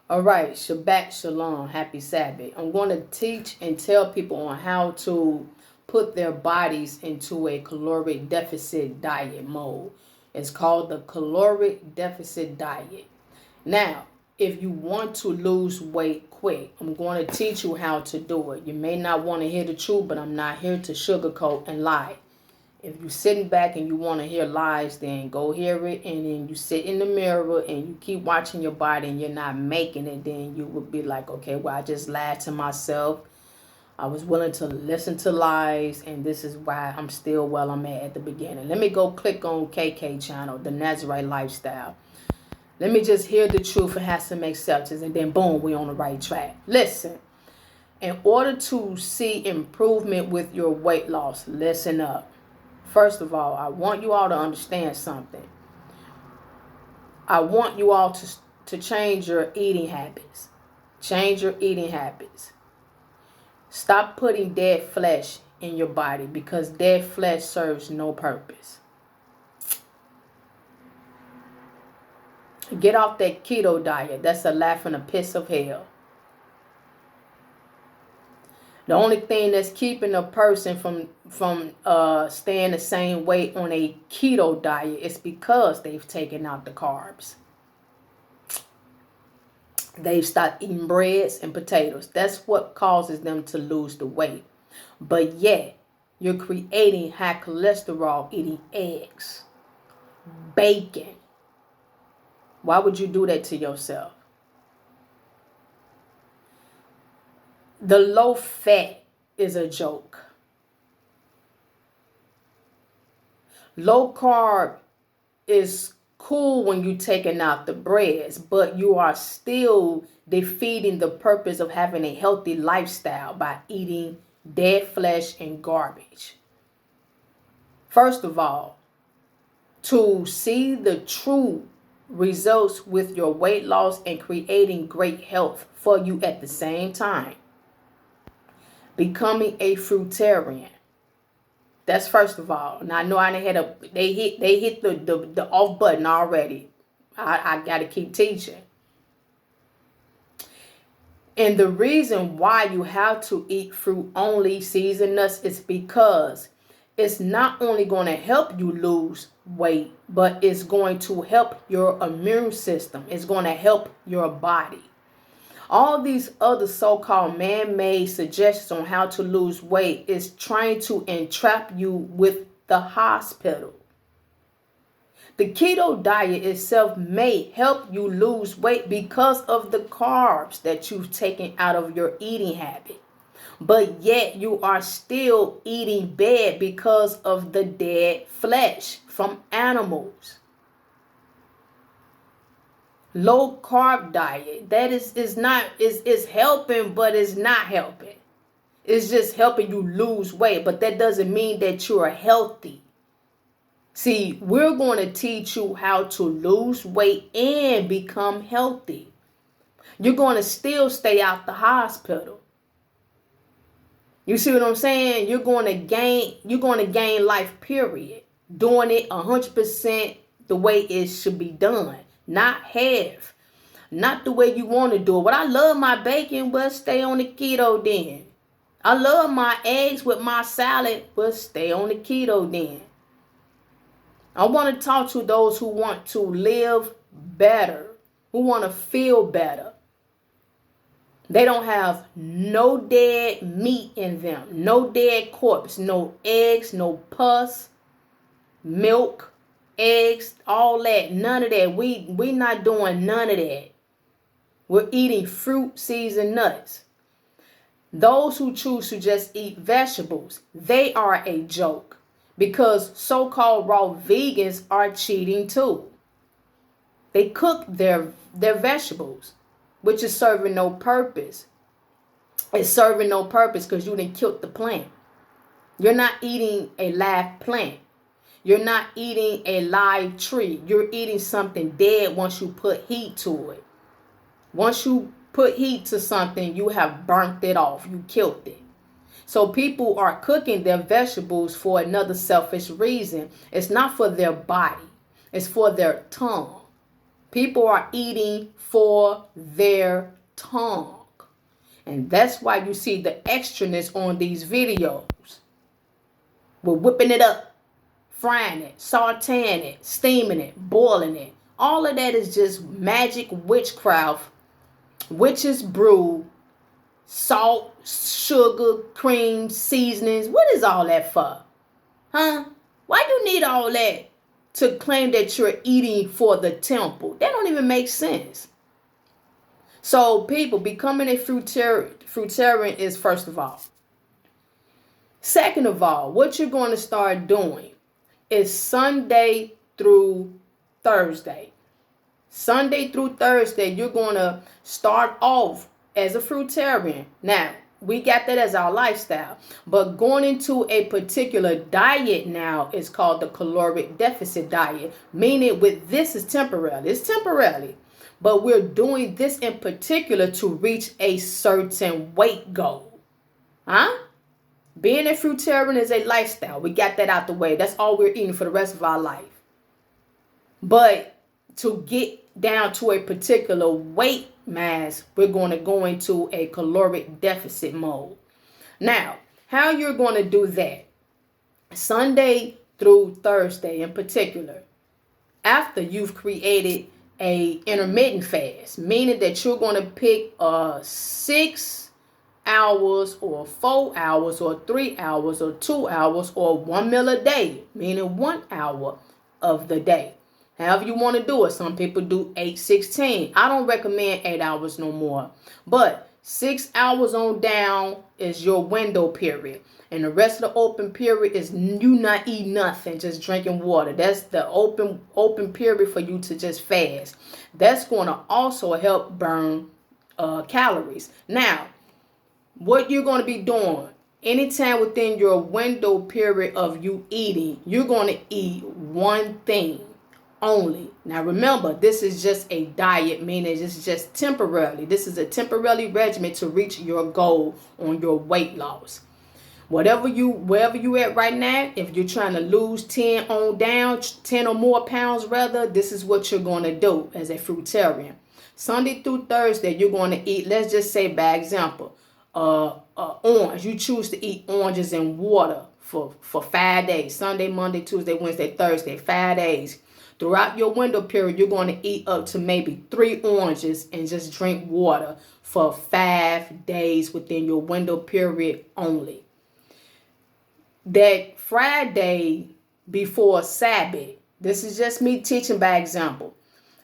All right, Shabbat Shalom, happy Sabbath. I'm going to teach and tell people on how to put their bodies into a caloric deficit diet mode. It's called the caloric deficit diet. Now, if you want to lose weight quick, I'm going to teach you how to do it. You may not want to hear the truth, but I'm not here to sugarcoat and lie. If you're sitting back and you want to hear lies, then go hear it. And then you sit in the mirror and you keep watching your body and you're not making it, then you will be like, okay, well, I just lied to myself. I was willing to listen to lies, and this is why I'm still where I'm at the beginning. Let me go click on KK channel, the Nazarite lifestyle. Let me just hear the truth and have some acceptance, and then boom, we're on the right track. Listen, in order to see improvement with your weight loss, listen up. First of all, I want you all to understand something. I want you all to change your eating habits. Change your eating habits. Stop putting dead flesh in your body, because dead flesh serves no purpose. Get off that keto diet. That's a laugh and a piss of hell. The only thing that's keeping a person from staying the same weight on a keto diet is because they've taken out the carbs. They've stopped eating breads and potatoes. That's what causes them to lose the weight. But yet, you're creating high cholesterol eating eggs, bacon. Why would you do that to yourself? The low fat is a joke. Low carb is cool when you're taking out the breads, but you are still defeating the purpose of having a healthy lifestyle by eating dead flesh and garbage. First of all, to see the true results with your weight loss and creating great health for you at the same time, becoming a fruitarian. That's first of all. Now I know I had they hit the off button already. I got to keep teaching. And the reason why you have to eat fruit only, seeds and nuts, is because it's not only going to help you lose weight, but it's going to help your immune system. It's going to help your body. All these other so-called man-made suggestions on how to lose weight is trying to entrap you with the hospital. The keto diet itself may help you lose weight because of the carbs that you've taken out of your eating habit. But yet you are still eating bad because of the dead flesh from animals. Low carb diet, that is helping, but it's not helping. It's just helping you lose weight, but that doesn't mean that you are healthy. See, we're going to teach you how to lose weight and become healthy. You're going to still stay out the hospital. You see what I'm saying? You're going to gain life, period. Doing it 100% the way it should be done. Not half. Not the way you want to do it. But I love my bacon, but stay on the keto then. I love my eggs with my salad, but stay on the keto then. I want to talk to those who want to live better, who want to feel better. They don't have no dead meat in them, no dead corpse, no eggs, no pus, milk, eggs, all that, none of that. We not doing none of that. We're eating fruit, seeds, and nuts. Those who choose to just eat vegetables, they are a joke, because so-called raw vegans are cheating too. They cook their vegetables, which is serving no purpose. It's serving no purpose because you done killed the plant. You're not eating a live plant. You're not eating a live tree. You're eating something dead once you put heat to it. Once you put heat to something, you have burnt it off. You killed it. So people are cooking their vegetables for another selfish reason. It's not for their body. It's for their tongue. People are eating for their tongue. And that's why you see the extraness on these videos. We're whipping it up, frying it, sauteing it, steaming it, boiling it. All of that is just magic witchcraft, witch's brew, salt, sugar, cream, seasonings. What is all that for? Huh? Why do you need all that to claim that you're eating for the temple? That don't even make sense. So people, becoming a fruitarian is first of all. Second of all, what you're going to start doing is Sunday through Thursday. Sunday through Thursday, you're going to start off as a fruitarian. Now, we got that as our lifestyle. But going into a particular diet now is called the caloric deficit diet. Meaning with this is temporary. It's temporarily. But we're doing this in particular to reach a certain weight goal. Huh? Being a fruitarian is a lifestyle. We got that out the way. That's all we're eating for the rest of our life. But to get down to a particular weight mass, we're going to go into a caloric deficit mode. Now, how you're going to do that? Sunday through Thursday in particular, after you've created a intermittent fast, meaning that you're going to pick 6 hours or 4 hours or 3 hours or 2 hours or 1 meal a day, meaning 1 hour of the day. However you want to do it. Some people do 8-16. I don't recommend 8 hours no more. But 6 hours on down is your window period. And the rest of the open period is you not eating nothing, just drinking water. That's the open period for you to just fast. That's going to also help burn calories. Now, what you're going to be doing, anytime within your window period of you eating, you're going to eat one thing only. Now remember, this is just a diet, meaning it's just temporarily. This is a temporary regimen to reach your goal on your weight loss. Wherever you at right now, if you're trying to lose 10 on down, 10 or more pounds rather, this is what you're going to do as a fruitarian. Sunday through Thursday, you're going to eat, let's just say by example, orange. You choose to eat oranges and water for 5 days. Sunday, Monday, Tuesday, Wednesday, Thursday, 5 days. Throughout your window period, you're going to eat up to maybe 3 oranges and just drink water for 5 days within your window period only. That Friday before Sabbath, this is just me teaching by example.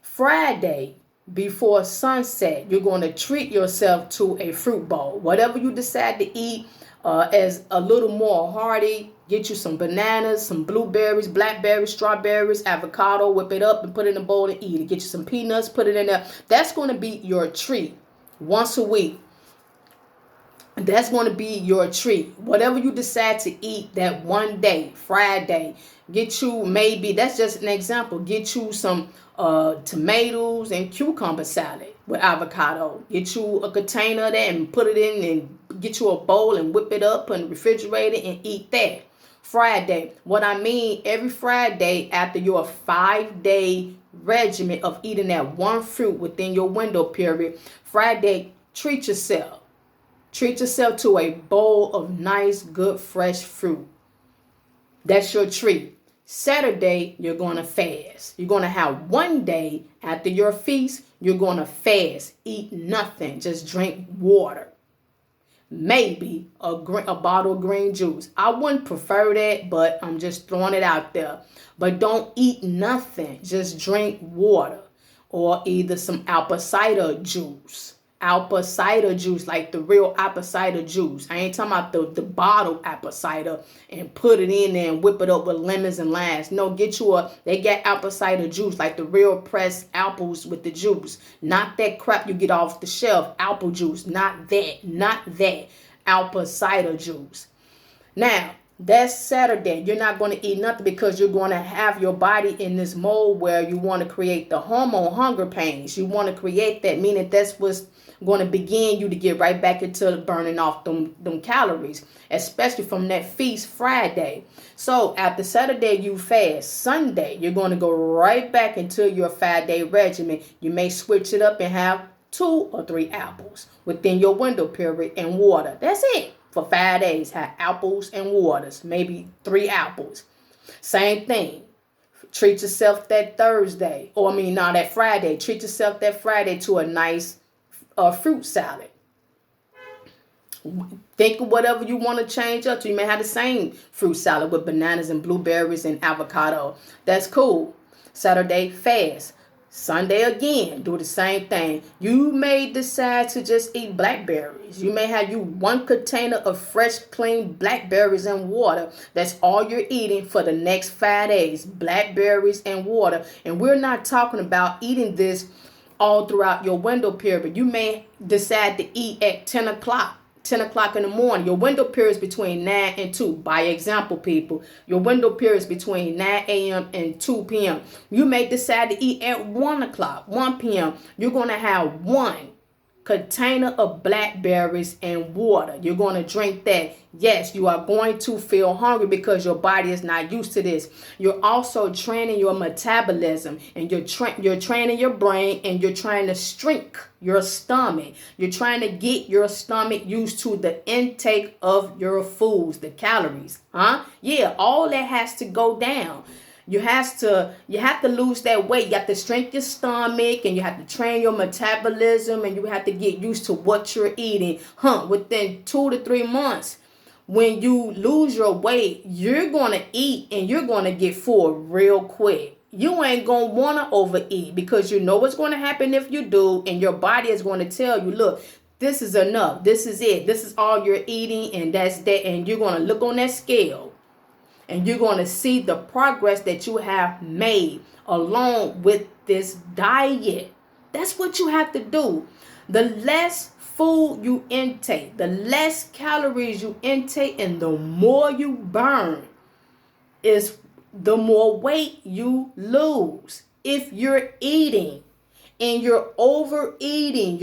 Friday before sunset, you're going to treat yourself to a fruit bowl. Whatever you decide to eat as a little more hearty, get you some bananas, some blueberries, blackberries, strawberries, avocado, whip it up and put it in a bowl and eat it. Get you some peanuts, put it in there. That's going to be your treat once a week. That's going to be your treat. Whatever you decide to eat that one day, Friday, get you maybe, that's just an example, get you some tomatoes and cucumber salad with avocado. Get you a container of that and put it in and get you a bowl and whip it up and refrigerate it and eat that. Friday. What I mean, every Friday after your 5-day regimen of eating that one fruit within your window period, Friday, treat yourself. Treat yourself to a bowl of nice, good, fresh fruit. That's your treat. Saturday, you're going to fast. You're going to have one day after your feast, you're going to fast. Eat nothing. Just drink water. Maybe a bottle of green juice. I wouldn't prefer that, but I'm just throwing it out there. But don't eat nothing. Just drink water or either some apple cider juice. Apple cider juice, like the real apple cider juice. I ain't talking about the bottled apple cider and put it in there and whip it up with lemons and limes. No, get you they get apple cider juice, like the real pressed apples with the juice. Not that crap you get off the shelf, apple juice. Not that. Apple cider juice. Now, That's Saturday. You're not going to eat nothing because you're going to have your body in this mode where you want to create the hormone hunger pains. You want to create that, meaning that's what's going to begin you to get right back into burning off them calories, especially from that feast Friday. So after Saturday, you fast. Sunday, you're going to go right back into your 5-day regimen. You may switch it up and have 2 or 3 apples within your window period and water. That's it. For 5 days, have apples and waters, maybe 3 apples. Same thing. Treat yourself that Thursday, that Friday. Treat yourself that Friday to a nice fruit salad. Think of whatever you want to change up to. You may have the same fruit salad with bananas and blueberries and avocado. That's cool. Saturday, fast. Sunday again, do the same thing. You may decide to just eat blackberries. You may have you 1 container of fresh, clean blackberries and water. That's all you're eating for the next 5 days. Blackberries and water. And we're not talking about eating this all throughout your window period. You may decide to eat at 10 o'clock. 10 o'clock in the morning. Your window period is between 9 and 2. By example, people, your window period is between 9 a.m. and 2 p.m. You may decide to eat at 1 o'clock, 1 p.m. You're going to have 1 container of blackberries and water. You're going to drink that. Yes, you are going to feel hungry because your body is not used to this. You're also training your metabolism, and you're training your brain, and you're trying to shrink your stomach. You're trying to get your stomach used to the intake of your foods, the calories. Yeah, all that has to go down. You have to lose that weight. You have to strengthen your stomach, and you have to train your metabolism, and you have to get used to what you're eating. Within 2 to 3 months, when you lose your weight, you're going to eat and you're going to get full real quick. You ain't going to want to overeat because you know what's going to happen if you do, and your body is going to tell you, look, this is enough. This is it. This is all you're eating, and that's that. And you're going to look on that scale, and you're going to see the progress that you have made along with this diet. That's what you have to do. The less food you intake, the less calories you intake, and the more you burn, is the more weight you lose. If you're eating and you're overeating,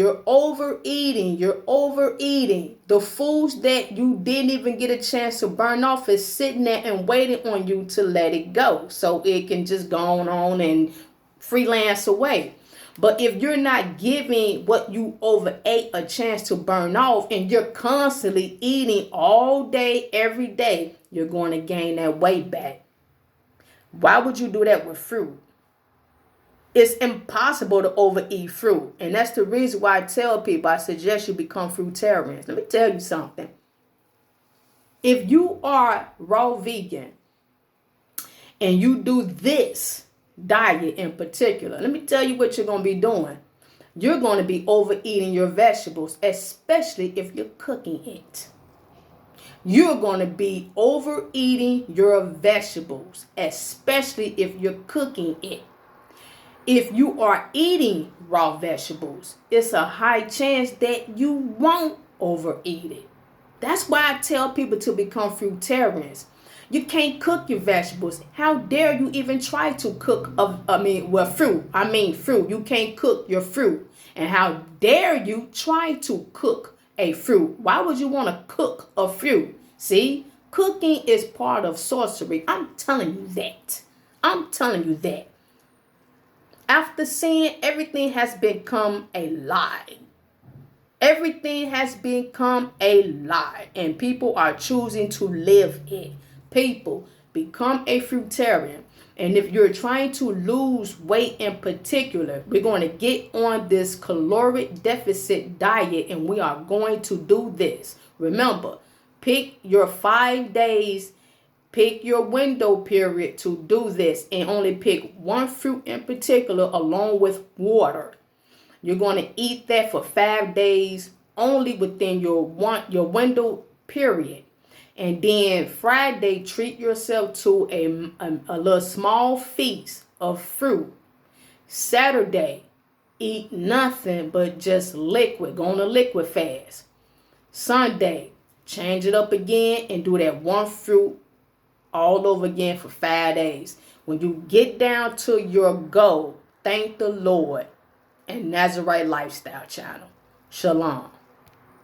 the foods that you didn't even get a chance to burn off is sitting there and waiting on you to let it go, so it can just go on and freelance away. But if you're not giving what you overate a chance to burn off, and you're constantly eating all day, every day, you're going to gain that weight back. Why would you do that with fruit? It's impossible to overeat fruit. And that's the reason why I tell people, I suggest you become fruitarians. Let me tell you something. If you are raw vegan and you do this diet in particular, let me tell you what you're going to be doing. You're going to be overeating your vegetables, especially if you're cooking it. You're going to be overeating your vegetables, especially if you're cooking it. If you are eating raw vegetables, it's a high chance that you won't overeat it. That's why I tell people to become fruitarians. You can't cook your vegetables. How dare you even try to cook fruit. You can't cook your fruit. And how dare you try to cook a fruit? Why would you want to cook a fruit? See, cooking is part of sorcery. I'm telling you that. After sin, everything has become a lie. Everything has become a lie, and people are choosing to live it. People, become a fruitarian. And if you're trying to lose weight in particular, we're going to get on this caloric deficit diet, and we are going to do this. Remember, pick your 5 days, pick your window period to do this, and only pick 1 fruit in particular along with water. You're going to eat that for 5 days only within your window period. And then Friday, treat yourself to a little small feast of fruit. Saturday, eat nothing but just liquid. Go on a liquid fast. Sunday, change it up again and do that 1 fruit all over again for 5 days. When you get down to your goal, thank the Lord and Nazarite Lifestyle Channel. Shalom.